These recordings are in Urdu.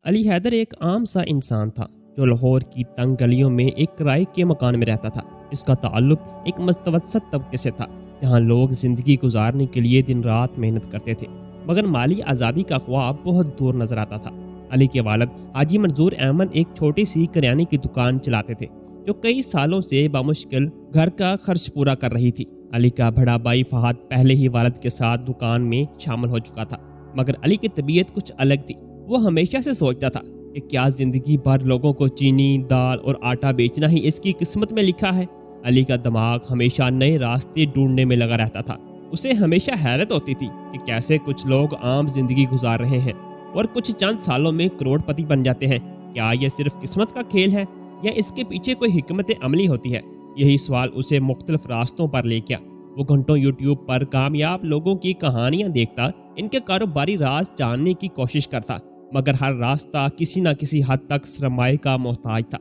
علی حیدر ایک عام سا انسان تھا جو لاہور کی تنگ گلیوں میں ایک کرائے کے مکان میں رہتا تھا۔ اس کا تعلق ایک متوسط طبقے سے تھا جہاں لوگ زندگی گزارنے کے لیے دن رات محنت کرتے تھے، مگر مالی آزادی کا خواب بہت دور نظر آتا تھا۔ علی کے والد حاجی منظور احمد ایک چھوٹی سی کریانے کی دکان چلاتے تھے جو کئی سالوں سے بمشکل گھر کا خرچ پورا کر رہی تھی۔ علی کا بڑا بھائی فہد پہلے ہی والد کے ساتھ دکان میں شامل ہو چکا تھا، مگر علی کی طبیعت کچھ الگ تھی۔ وہ ہمیشہ سے سوچتا تھا کہ کیا زندگی بھر لوگوں کو چینی، دال اور آٹا بیچنا ہی اس کی قسمت میں لکھا ہے۔ علی کا دماغ ہمیشہ نئے راستے ڈھونڈنے میں لگا رہتا تھا۔ اسے ہمیشہ حیرت ہوتی تھی کہ کیسے کچھ لوگ عام زندگی گزار رہے ہیں اور کچھ چند سالوں میں کروڑ پتی بن جاتے ہیں۔ کیا یہ صرف قسمت کا کھیل ہے یا اس کے پیچھے کوئی حکمت عملی ہوتی ہے؟ یہی سوال اسے مختلف راستوں پر لے گیا۔ وہ گھنٹوں یوٹیوب پر کامیاب لوگوں کی کہانیاں دیکھتا، ان کے کاروباری راز جاننے کی کوشش کرتا، مگر ہر راستہ کسی نہ کسی حد تک سرمایہ کا محتاج تھا،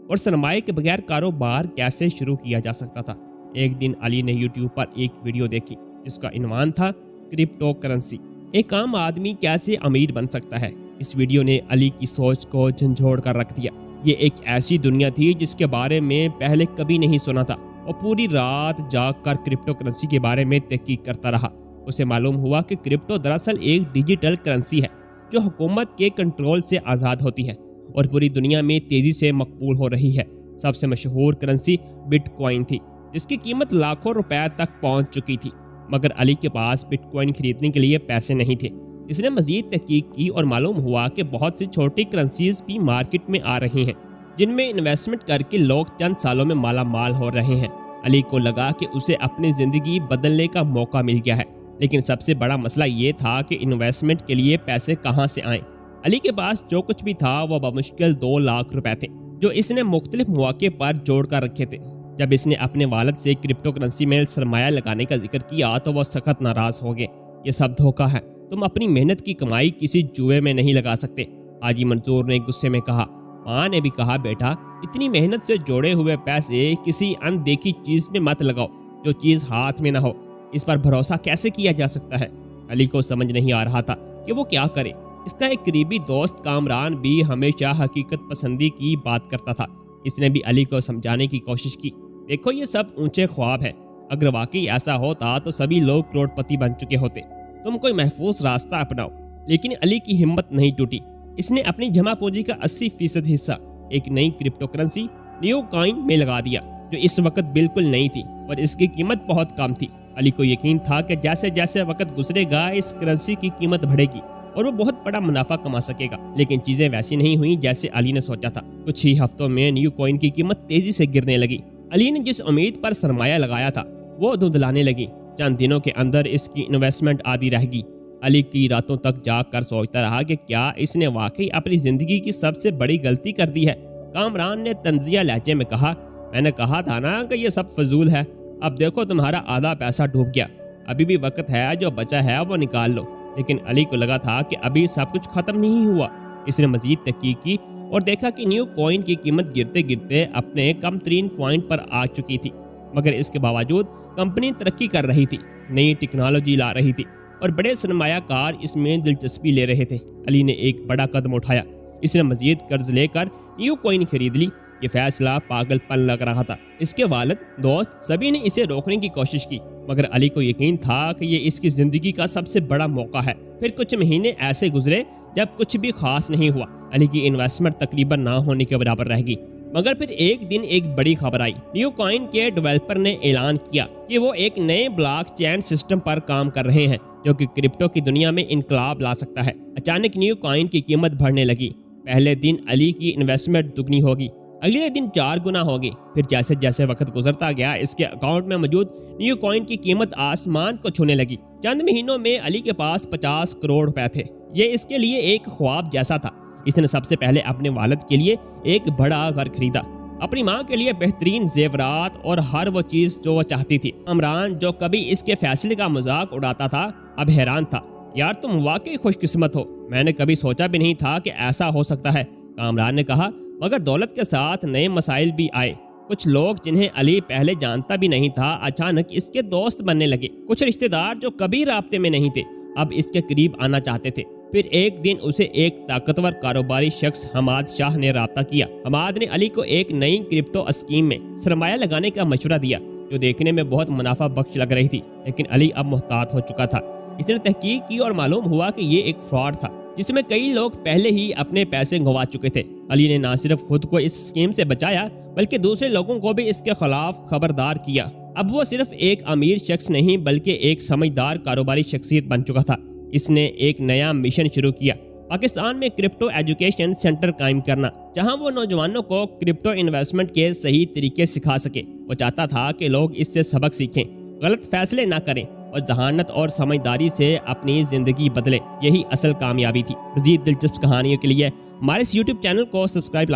اور سرمایہ کے بغیر کاروبار کیسے شروع کیا جا سکتا تھا۔ ایک دن علی نے یوٹیوب پر ایک ویڈیو دیکھی جس کا عنوان تھا کرپٹو کرنسی، ایک عام آدمی کیسے امیر بن سکتا ہے۔ اس ویڈیو نے علی کی سوچ کو جھنجھوڑ کر رکھ دیا۔ یہ ایک ایسی دنیا تھی جس کے بارے میں پہلے کبھی نہیں سنا تھا، اور پوری رات جاگ کر کرپٹو کرنسی کے بارے میں تحقیق کرتا رہا۔ اسے معلوم ہوا کہ کرپٹو دراصل ایک ڈیجیٹل کرنسی ہے جو حکومت کے کنٹرول سے آزاد ہوتی ہے اور پوری دنیا میں تیزی سے مقبول ہو رہی ہے۔ سب سے مشہور کرنسی بٹ کوائن تھی جس کی قیمت لاکھوں روپے تک پہنچ چکی تھی، مگر علی کے پاس بٹ کوائن خریدنے کے لیے پیسے نہیں تھے۔ اس نے مزید تحقیق کی اور معلوم ہوا کہ بہت سی چھوٹی کرنسیز بھی مارکیٹ میں آ رہی ہیں جن میں انویسٹمنٹ کر کے لوگ چند سالوں میں مالا مال ہو رہے ہیں۔ علی کو لگا کہ اسے اپنی زندگی بدلنے کا موقع مل گیا ہے، لیکن سب سے بڑا مسئلہ یہ تھا کہ انویسٹمنٹ کے لیے پیسے کہاں سے آئیں۔ علی کے پاس جو کچھ بھی تھا وہ بمشکل 2 لاکھ روپے تھے جو اس نے مختلف مواقع پر جوڑ کر رکھے تھے۔ جب اس نے اپنے والد سے کرپٹو کرنسی میں سرمایہ لگانے کا ذکر کیا تو وہ سخت ناراض ہو گئے۔ یہ سب دھوکہ ہے، تم اپنی محنت کی کمائی کسی جوئے میں نہیں لگا سکتے۔ حاجی منظور نے غصے میں کہا۔ ماں نے بھی کہا، بیٹا اتنی محنت سے جوڑے ہوئے پیسے کسی ان دیکھی چیز میں مت لگاؤ جو چیز ہاتھ میں نہ ہو، اس پر بھروسہ کیسے کیا جا سکتا ہے؟ علی کو سمجھ نہیں آ رہا تھا کہ وہ کیا کرے۔ اس کا ایک قریبی دوست کامران بھی ہمیشہ حقیقت پسندی کی بات کرتا تھا۔ اس نے بھی علی کو سمجھانے کی کوشش کی، دیکھو یہ سب اونچے خواب ہے، اگر واقعی ایسا ہوتا تو سبھی لوگ کروڑ پتی بن چکے ہوتے، تم کوئی محفوظ راستہ اپناؤ۔ لیکن علی کی ہمت نہیں ٹوٹی۔ اس نے اپنی جمع پونجی کا 80% حصہ ایک نئی کرپٹو کرنسی نیو کوائن میں لگا دیا جو اس وقت بالکل نئی تھی اور اس کی قیمت بہت کم تھی۔ علی کو یقین تھا کہ جیسے جیسے وقت گزرے گا اس کرنسی کی قیمت بڑھے گی اور وہ بہت بڑا منافع کما سکے گا، لیکن چیزیں ویسی نہیں ہوئیں جیسے علی نے سوچا تھا۔ کچھ ہی ہفتوں میں نیو کوائن کی قیمت تیزی سے گرنے لگی۔ علی نے جس امید پر سرمایہ لگایا تھا وہ دھندلانے لگی۔ چند دنوں کے اندر اس کی انویسٹمنٹ آدھی رہ گئی۔ علی کی راتوں تک جاگ کر سوچتا رہا کہ کیا اس نے واقعی اپنی زندگی کی سب سے بڑی غلطی کر دی ہے۔ کامران نے طنزیہ لہجے میں کہا، میں نے کہا تھا نا کہ یہ سب فضول ہے، اب دیکھو تمہارا آدھا پیسہ ڈوب گیا، ابھی بھی وقت ہے، جو بچا ہے وہ نکال لو۔ لیکن علی کو لگا تھا کہ ابھی سب کچھ ختم نہیں ہوا۔ اس نے مزید تحقیق کی اور دیکھا کہ نیو کوائن کی قیمت گرتے گرتے اپنے کم ترین پوائنٹ پر آ چکی تھی، مگر اس کے باوجود کمپنی ترقی کر رہی تھی، نئی ٹیکنالوجی لا رہی تھی اور بڑے سرمایہ کار اس میں دلچسپی لے رہے تھے۔ علی نے ایک بڑا قدم اٹھایا، اس نے مزید قرض لے کر نیو کوائن خرید لی۔ یہ فیصلہ پاگل پن لگ رہا تھا۔ اس کے والد، دوست سبھی نے اسے روکنے کی کوشش کی، مگر علی کو یقین تھا کہ یہ اس کی زندگی کا سب سے بڑا موقع ہے۔ پھر کچھ مہینے ایسے گزرے جب کچھ بھی خاص نہیں ہوا۔ علی کی انویسٹمنٹ تقریباً نہ ہونے کے برابر رہ گئی، مگر پھر ایک دن ایک بڑی خبر آئی۔ نیو کوائن کے ڈیولپر نے اعلان کیا کہ وہ ایک نئے بلاک چین سسٹم پر کام کر رہے ہیں جو کہ کرپٹو کی دنیا میں انقلاب لا سکتا ہے۔ اچانک نیو کوائن کی قیمت بڑھنے لگی۔ پہلے دن علی کی انویسٹمنٹ دگنی ہوگی، اگلے دن 4 گنا ہوگی، پھر جیسے جیسے وقت گزرتا گیا اس کے اکاؤنٹ میں موجود نیو کوائن کی قیمت آسمان کو چھونے لگی۔ چند مہینوں میں علی کے پاس 50 کروڑ روپے تھے۔ یہ اس کے لیے ایک خواب جیسا تھا۔ اس نے سب سے پہلے اپنے والد کے لیے ایک بڑا گھر خریدا، اپنی ماں کے لیے بہترین زیورات اور ہر وہ چیز جو وہ چاہتی تھی۔ کامران جو کبھی اس کے فیصلے کا مذاق اڑاتا تھا اب حیران تھا، یار تم واقعی خوش قسمت ہو، میں نے کبھی سوچا بھی نہیں تھا کہ ایسا ہو سکتا ہے۔ کامران نے کہا، مگر دولت کے ساتھ نئے مسائل بھی آئے۔ کچھ لوگ جنہیں علی پہلے جانتا بھی نہیں تھا اچانک اس کے دوست بننے لگے۔ کچھ رشتہ دار جو کبھی رابطے میں نہیں تھے اب اس کے قریب آنا چاہتے تھے۔ پھر ایک دن اسے ایک طاقتور کاروباری شخص حماد شاہ نے رابطہ کیا۔ حماد نے علی کو ایک نئی کرپٹو اسکیم میں سرمایہ لگانے کا مشورہ دیا جو دیکھنے میں بہت منافع بخش لگ رہی تھی، لیکن علی اب محتاط ہو چکا تھا۔ اس نے تحقیق کی اور معلوم ہوا کہ یہ ایک فراڈ تھا جس میں کئی لوگ پہلے ہی اپنے پیسے گنوا چکے تھے۔ علی نے نہ صرف خود کو اس اسکیم سے بچایا بلکہ دوسرے لوگوں کو بھی اس کے خلاف خبردار کیا۔ اب وہ صرف ایک امیر شخص نہیں بلکہ ایک سمجھدار کاروباری شخصیت بن چکا تھا۔ اس نے ایک نیا مشن شروع کیا، پاکستان میں کرپٹو ایجوکیشن سینٹر قائم کرنا، جہاں وہ نوجوانوں کو کرپٹو انویسٹمنٹ کے صحیح طریقے سکھا سکے۔ وہ چاہتا تھا کہ لوگ اس سے سبق سیکھیں، غلط فیصلے نہ کریں اور ذہانت اور سمجھداری سے اپنی زندگی بدلیں۔ یہی اصل کامیابی تھی۔ مزید دلچسپ کہانیوں کے لیے ہمارے اس YouTube چینل کو سبسکرائب